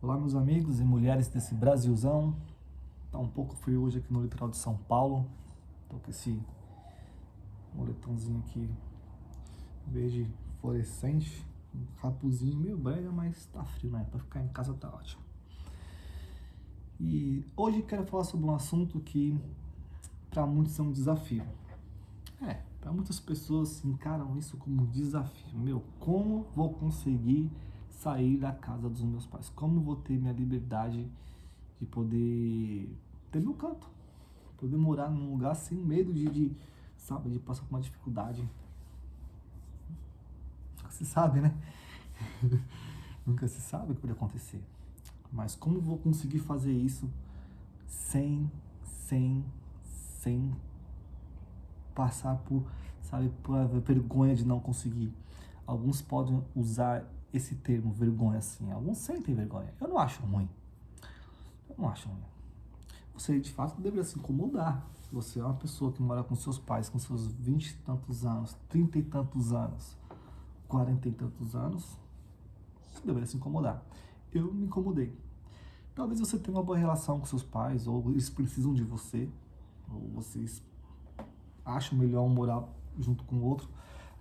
Olá, meus amigos e mulheres desse Brasilzão. Tá um pouco frio hoje aqui no litoral de São Paulo. Tô com esse moletomzinho aqui verde fluorescente, um capuzinho meio brega, mas tá frio, né? Pra ficar em casa tá ótimo. E hoje quero falar sobre um assunto que para muitos é um desafio. Para muitas pessoas encaram isso como um desafio. Como vou conseguir sair da casa dos meus pais? Como vou ter minha liberdade de poder ter meu canto? Poder morar num lugar sem medo sabe, de passar por uma dificuldade. Nunca se sabe, né? Nunca se sabe o que pode acontecer. Mas como vou conseguir fazer isso sem, sem, sem passar por, sabe, por a vergonha de não conseguir? Alguns podem usar esse termo vergonha assim. Alguns sentem vergonha. Eu não acho ruim. Eu não acho ruim. Você de fato deveria se incomodar. Você é uma pessoa que mora com seus pais, com seus 20 e tantos anos, 30 e tantos anos, 40 e tantos anos, você deveria se incomodar. Eu me incomodei. Talvez você tenha uma boa relação com seus pais, ou eles precisam de você, ou vocês acham melhor um morar junto com o outro,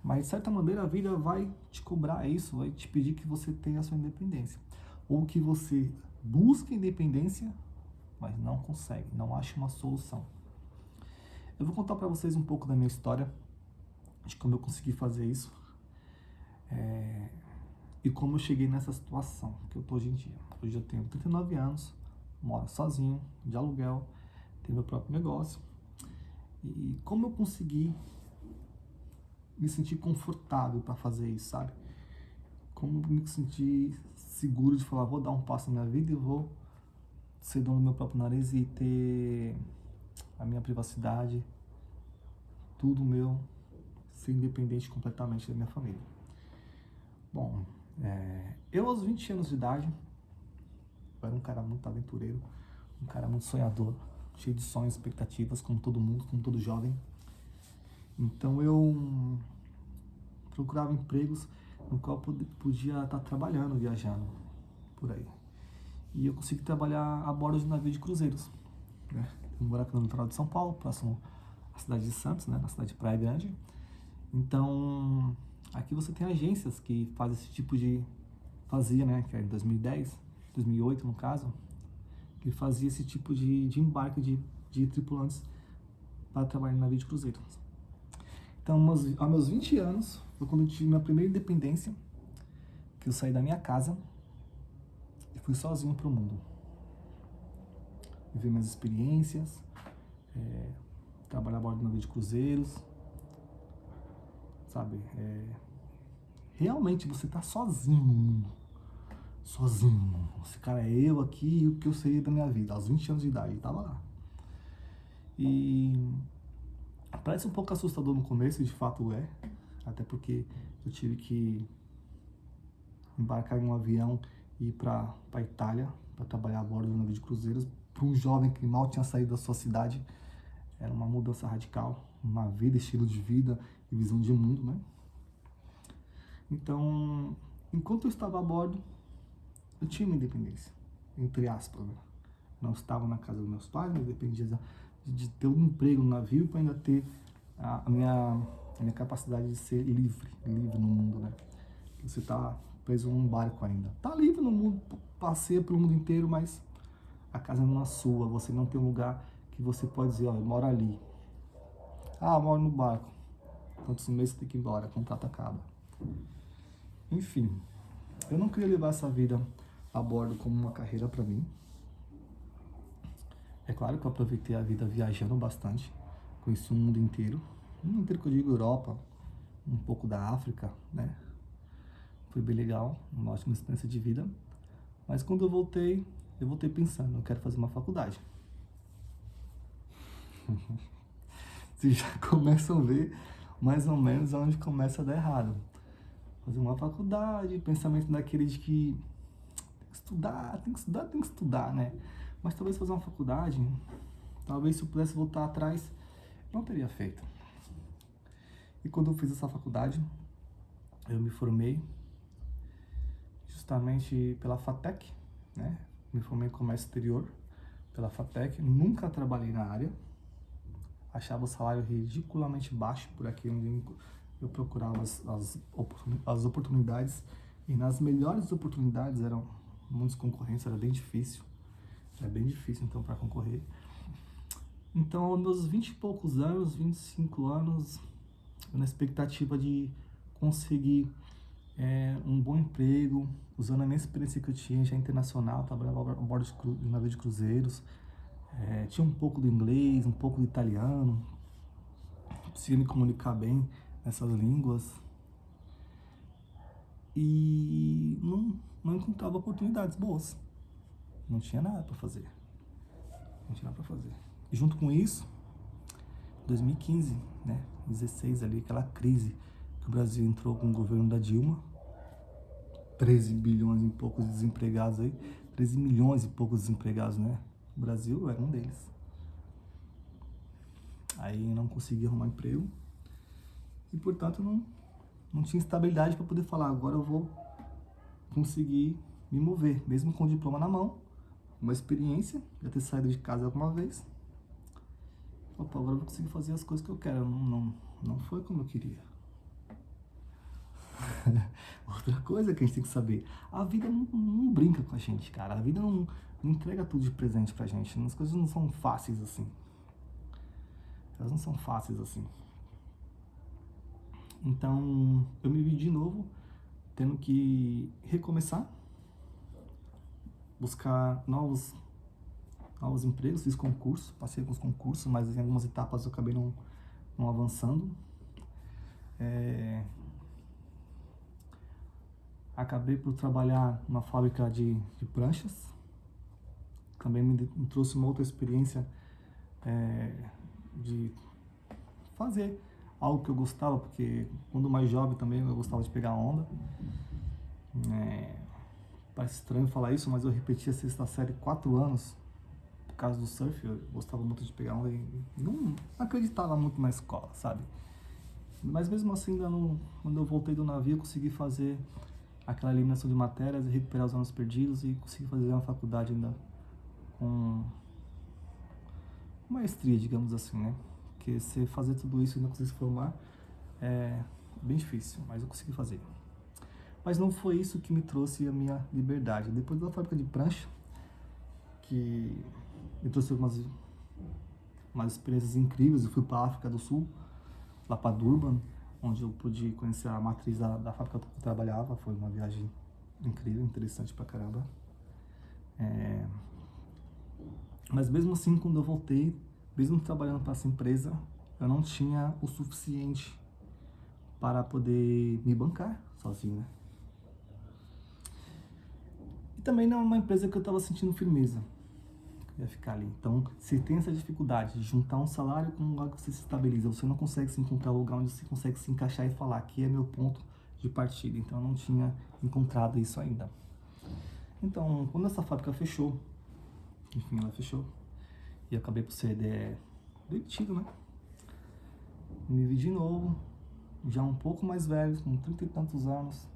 mas de certa maneira a vida vai te cobrar isso, vai te pedir que você tenha a sua independência. Ou que você busque independência, mas não consegue, não acha uma solução. Eu vou contar para vocês um pouco da minha história, de como eu consegui fazer isso, e como eu cheguei nessa situação que eu tô hoje em dia. Hoje eu tenho 39 anos, moro sozinho, de aluguel, tenho meu próprio negócio, e como eu consegui me sentir confortável para fazer isso, sabe? Como me sentir seguro de falar, vou dar um passo na minha vida e vou ser dono do meu próprio nariz e ter a minha privacidade, tudo meu, ser independente completamente da minha família. Bom, eu aos 20 anos de idade, eu era um cara muito aventureiro, um cara muito sonhador, cheio de sonhos, expectativas, como todo mundo, como todo jovem. Então eu procurava empregos no qual eu podia estar trabalhando, viajando por aí. E eu consegui trabalhar a bordo de navio de cruzeiros, né? Eu moro aqui no litoral de São Paulo, próximo à cidade de Santos, né? Na cidade de Praia Grande. Então, aqui você tem agências que fazem esse tipo de... Fazia, né? Que é em 2010, 2008 no caso, que fazia esse tipo de embarque de tripulantes para trabalhar em navio de cruzeiro. Então, aos meus 20 anos, foi quando eu tive minha primeira independência, que eu saí da minha casa e fui sozinho para o mundo. Viver minhas experiências, trabalhar a bordo de navio de cruzeiros, sabe? Realmente você tá sozinho no mundo. Sozinho. Esse cara é eu aqui e o que eu sei da minha vida, aos 20 anos de idade, tava lá. E parece um pouco assustador no começo, de fato é, até porque eu tive que embarcar em um avião e ir para Itália para trabalhar a bordo de um navio de cruzeiros. Para um jovem que mal tinha saído da sua cidade, era uma mudança radical, uma vida, estilo de vida e visão de mundo, né? Então, enquanto eu estava a bordo, eu tinha uma independência, entre aspas, né? Não estava na casa dos meus pais, mas dependia de ter um emprego no navio para ainda ter a minha capacidade de ser livre no mundo, né? Você está preso num barco ainda. Tá livre no mundo, passeia pelo mundo inteiro, mas a casa não é sua, você não tem um lugar que você pode dizer, ó, eu moro ali. Ah, eu moro no barco. Quantos meses você tem que ir embora, o contrato acaba. Enfim, eu não queria levar essa vida a bordo como uma carreira para mim. É claro que eu aproveitei a vida viajando bastante, conheci o mundo inteiro que eu digo Europa, um pouco da África, né? Foi bem legal, uma ótima experiência de vida. Mas quando eu voltei pensando, eu quero fazer uma faculdade. Vocês já começam a ver mais ou menos onde começa a dar errado. Fazer uma faculdade, pensamento daquele de que tem que estudar, né? Mas talvez fazer uma faculdade, talvez se eu pudesse voltar atrás, não teria feito. E quando eu fiz essa faculdade, eu me formei justamente pela FATEC, né? Me formei em comércio exterior pela FATEC, nunca trabalhei na área, achava o salário ridiculamente baixo por aqui onde eu procurava as oportunidades, e nas melhores oportunidades eram muitos concorrentes, era bem difícil, então para concorrer. Então, aos meus 20 e poucos anos, 25 anos, eu na expectativa de conseguir um bom emprego, usando a minha experiência que eu tinha já internacional, trabalhava a bordo de navio de cruzeiros, tinha um pouco do inglês, um pouco do italiano, conseguia me comunicar bem nessas línguas, e não encontrava oportunidades boas, não tinha nada para fazer, E junto com isso, 2015, né, 16 ali, aquela crise que o Brasil entrou com o governo da Dilma, 13 bilhões e poucos desempregados aí, 13 milhões e poucos desempregados, né? O Brasil era um deles. Aí não conseguia arrumar emprego e, portanto, não tinha estabilidade para poder falar, agora eu vou conseguir me mover, mesmo com o diploma na mão, uma experiência, já ter saído de casa alguma vez. Opa, agora eu vou conseguir fazer as coisas que eu quero. Não foi como eu queria. Outra coisa que a gente tem que saber, a vida não brinca com a gente, cara. A vida não entrega tudo de presente pra gente. As coisas não são fáceis assim. Elas não são fáceis assim. Então, eu me vi de novo, tendo que recomeçar, buscar novos empregos, fiz concurso, passei com os concursos, mas em algumas etapas eu acabei não avançando. Acabei por trabalhar numa fábrica de pranchas, também me trouxe uma outra experiência de fazer algo que eu gostava, porque quando mais jovem também eu gostava de pegar onda. Parece estranho falar isso, mas eu repeti a sexta série 4 anos por causa do surf. Eu gostava muito de pegar onda e não acreditava muito na escola, sabe? Mas mesmo assim, quando eu voltei do navio, eu consegui fazer aquela eliminação de matérias e recuperar os anos perdidos e consegui fazer uma faculdade ainda com maestria, digamos assim, né? Porque você fazer tudo isso e não conseguir se formar é bem difícil, mas eu consegui fazer. Mas não foi isso que me trouxe a minha liberdade. Depois da fábrica de prancha, que me trouxe umas experiências incríveis, eu fui para a África do Sul, lá para Durban, onde eu pude conhecer a matriz da fábrica que eu trabalhava. Foi uma viagem incrível, interessante pra caramba. Mas mesmo assim, quando eu voltei, mesmo trabalhando para essa empresa, eu não tinha o suficiente para poder me bancar sozinho, né? E também não é uma empresa que eu estava sentindo firmeza, que ia ficar ali. Então, se tem essa dificuldade de juntar um salário com um lugar que você se estabiliza, você não consegue se encontrar um lugar onde você consegue se encaixar e falar, aqui é meu ponto de partida. Então, eu não tinha encontrado isso ainda. Então, quando essa fábrica fechou, enfim, ela fechou, e eu acabei por ser demitido, né? Me vi de novo, já um pouco mais velho, com 30 e tantos anos,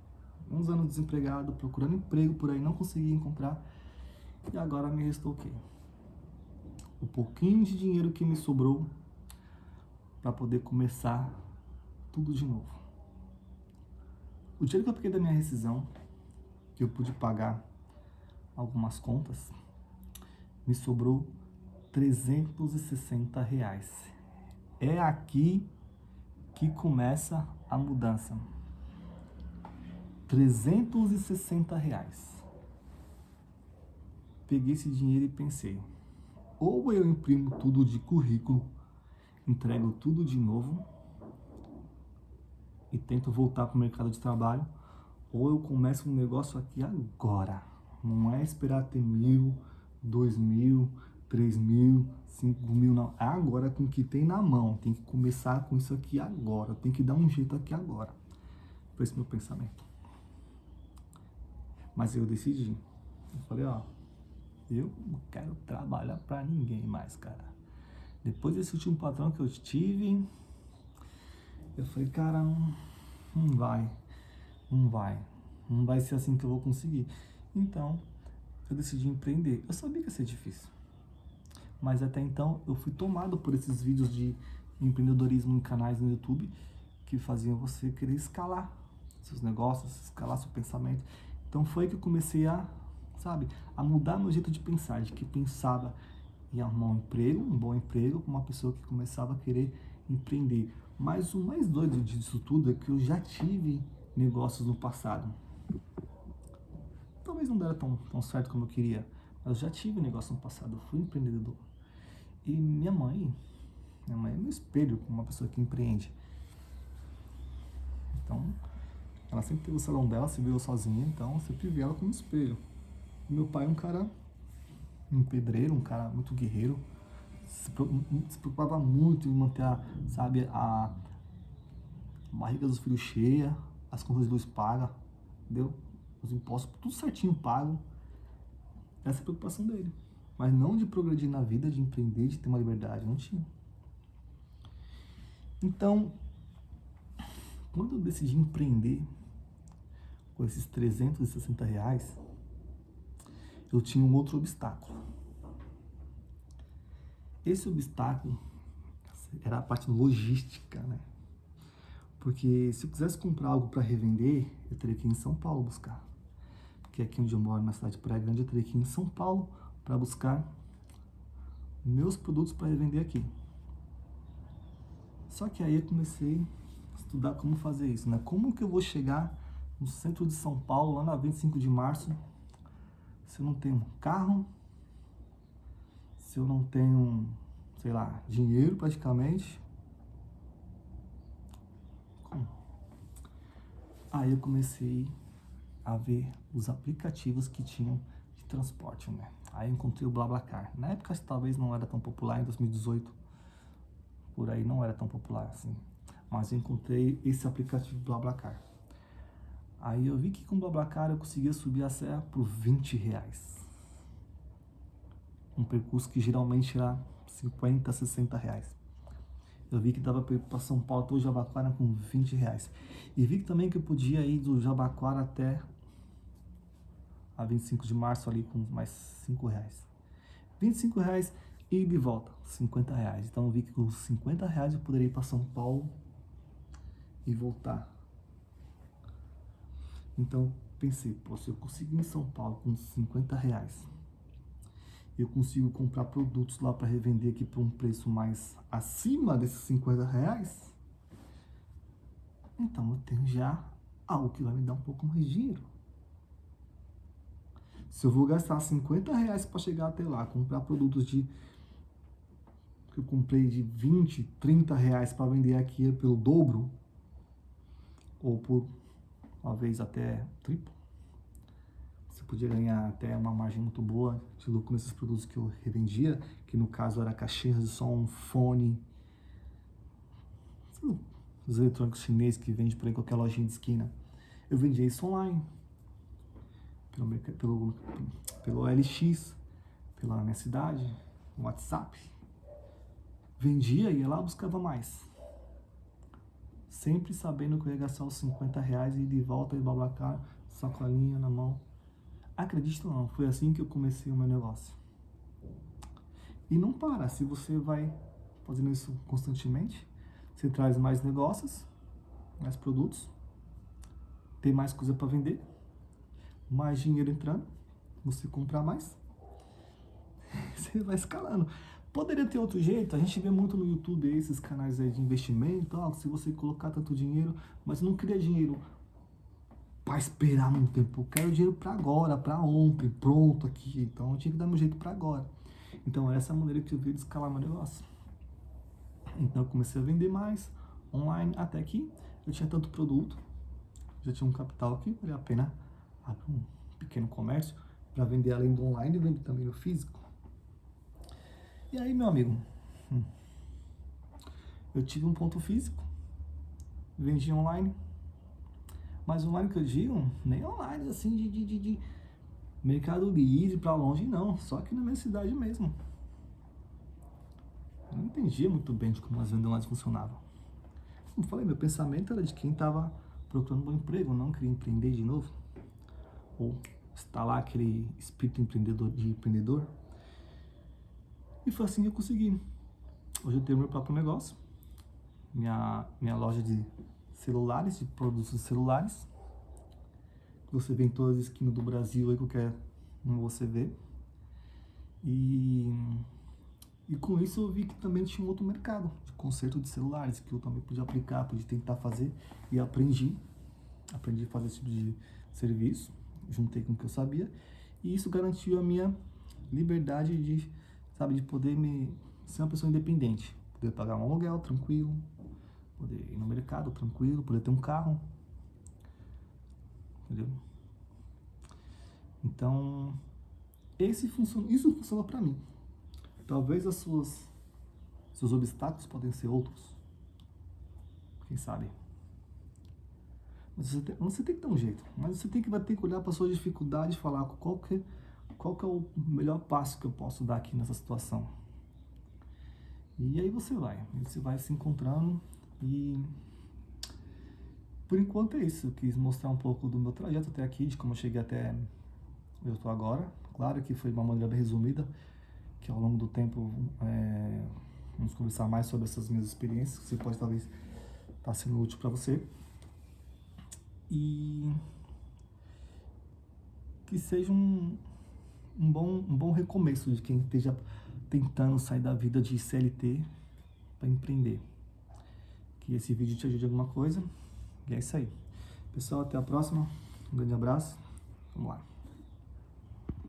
uns anos desempregado, procurando emprego por aí, não consegui encontrar. E agora me restou o quê? O pouquinho de dinheiro que me sobrou para poder começar tudo de novo. O dinheiro que eu peguei da minha rescisão, que eu pude pagar algumas contas, me sobrou R$360. É aqui que começa a mudança. R$360. Peguei esse dinheiro e pensei, ou eu imprimo tudo de currículo, entrego tudo de novo e tento voltar para o mercado de trabalho, ou eu começo um negócio aqui agora. Não é esperar ter 1.000, 2.000, 3.000, 5.000, não. É agora com o que tem na mão. Tem que começar com isso aqui agora. Tem que dar um jeito aqui agora. Foi esse meu pensamento. Mas eu decidi. Eu falei, ó, eu não quero trabalhar pra ninguém mais, cara. Depois desse último patrão que eu tive, eu falei, cara, não vai ser assim que eu vou conseguir. Então, eu decidi empreender. Eu sabia que ia ser difícil, mas até então eu fui tomado por esses vídeos de empreendedorismo em canais no YouTube que faziam você querer escalar seus negócios, escalar seu pensamento. Então foi que eu comecei a, sabe, a mudar meu jeito de pensar, de que pensava em arrumar um emprego, um bom emprego, com uma pessoa que começava a querer empreender. Mas o mais doido disso tudo é que eu já tive negócios no passado. Talvez não deram tão certo como eu queria, mas eu já tive negócio no passado, eu fui empreendedor. E minha mãe é meu espelho como uma pessoa que empreende. Então, ela sempre teve o salão dela, se viu sozinha, então eu sempre vi ela como espelho. E meu pai é um cara, um pedreiro, um cara muito guerreiro, se preocupava muito em manter a barriga dos filhos cheia, as contas de luz pagas, entendeu? Os impostos, tudo certinho pago. Essa é a preocupação dele. Mas não de progredir na vida, de empreender, de ter uma liberdade, não tinha. Então, quando eu decidi empreender com esses R$ 360, eu tinha um outro obstáculo. Esse obstáculo era a parte logística, né? Porque se eu quisesse comprar algo para revender, eu teria que ir em São Paulo buscar. Porque aqui onde eu moro, na cidade de Praia Grande, eu teria que ir em São Paulo para buscar meus produtos para revender aqui. Só que aí eu comecei a estudar como fazer isso, né? Como que eu vou chegar no centro de São Paulo, lá na 25 de março, se eu não tenho carro, se eu não tenho, sei lá, dinheiro praticamente? Como? Aí eu comecei a ver os aplicativos que tinham de transporte, né? Aí eu encontrei o BlaBlaCar. Na época talvez não era tão popular, em 2018, por aí não era tão popular assim. Mas eu encontrei esse aplicativo BlaBlaCar. Aí eu vi que com o BlaBlaCar eu conseguia subir a serra por R$ 20. Um percurso que geralmente era 50, R$ 60. Eu vi que dava para ir para São Paulo até o Jabaquara com R$ 20. E vi também que eu podia ir do Jabaquara até a 25 de março ali com mais R$ 5. R$ 25 e de volta, R$ 50. Então eu vi que com R$ 50 eu poderia ir para São Paulo e voltar. Então pensei, pô, se eu conseguir em São Paulo com R$ 50, eu consigo comprar produtos lá para revender aqui por um preço mais acima desses R$ 50, então eu tenho já algo que vai me dar um pouco mais de dinheiro. Se eu vou gastar R$ 50 para chegar até lá, comprar produtos que eu comprei de R$ 20, R$ 30 para vender aqui pelo dobro, ou por uma vez até triplo, você podia ganhar até uma margem muito boa de lucro nesses produtos que eu revendia, que no caso era caixinhas de som, fone, os eletrônicos chineses que vende por aí em qualquer lojinha de esquina. Eu vendia isso online, pelo LX, pela minha cidade, no WhatsApp. Vendia, ia lá, buscava mais. Sempre sabendo que eu ia gastar os R$ 50 e ir de volta e BlaBlaCar, sacolinha na mão. Acredite ou não, foi assim que eu comecei o meu negócio. E não para, se você vai fazendo isso constantemente, você traz mais negócios, mais produtos, tem mais coisa para vender, mais dinheiro entrando, você comprar mais, você vai escalando. Poderia ter outro jeito, a gente vê muito no YouTube esses canais aí de investimento, se você colocar tanto dinheiro, mas eu não queria dinheiro para esperar muito tempo, eu quero dinheiro para agora, para ontem, pronto aqui, então eu tinha que dar meu jeito para agora. Então essa é a maneira que eu vi de escalar meu negócio. Então eu comecei a vender mais online, até que eu tinha tanto produto, já tinha um capital que valia a pena abrir um pequeno comércio para vender além do online e vender também no físico. E aí, meu amigo, eu tive um ponto físico, vendi online, mas online que eu digo, nem online assim de Mercado Livre para longe, não, só aqui na minha cidade mesmo. Eu não entendia muito bem de como as vendas online funcionavam. Como falei, meu pensamento era de quem estava procurando um bom emprego, não queria empreender de novo, ou instalar aquele espírito empreendedor. E foi assim que eu consegui. Hoje eu tenho meu próprio negócio, minha loja de celulares, de produtos celulares, que você vê em todas as esquinas do Brasil, aí qualquer um você vê. E com isso eu vi que também tinha um outro mercado de conserto de celulares, que eu também podia aplicar, podia tentar fazer, e aprendi a fazer esse tipo de serviço, juntei com o que eu sabia, e isso garantiu a minha liberdade de, sabe, de poder ser uma pessoa independente, poder pagar um aluguel tranquilo, poder ir no mercado tranquilo, poder ter um carro, entendeu? Então, isso funciona para mim. Talvez seus obstáculos podem ser outros, quem sabe? Mas você tem que ter um jeito, mas você vai ter que olhar para sua dificuldade e falar qual que é o melhor passo que eu posso dar aqui nessa situação. E aí você vai se encontrando e por enquanto é isso. Eu quis mostrar um pouco do meu trajeto até aqui, de como eu cheguei até onde eu estou agora. Claro que foi de uma maneira bem resumida, que ao longo do tempo vamos conversar mais sobre essas minhas experiências, que você pode talvez estar sendo útil para você. E que seja um bom recomeço de quem esteja tentando sair da vida de CLT para empreender. Que esse vídeo te ajude em alguma coisa. E é isso aí. Pessoal, até a próxima. Um grande abraço. Vamos lá.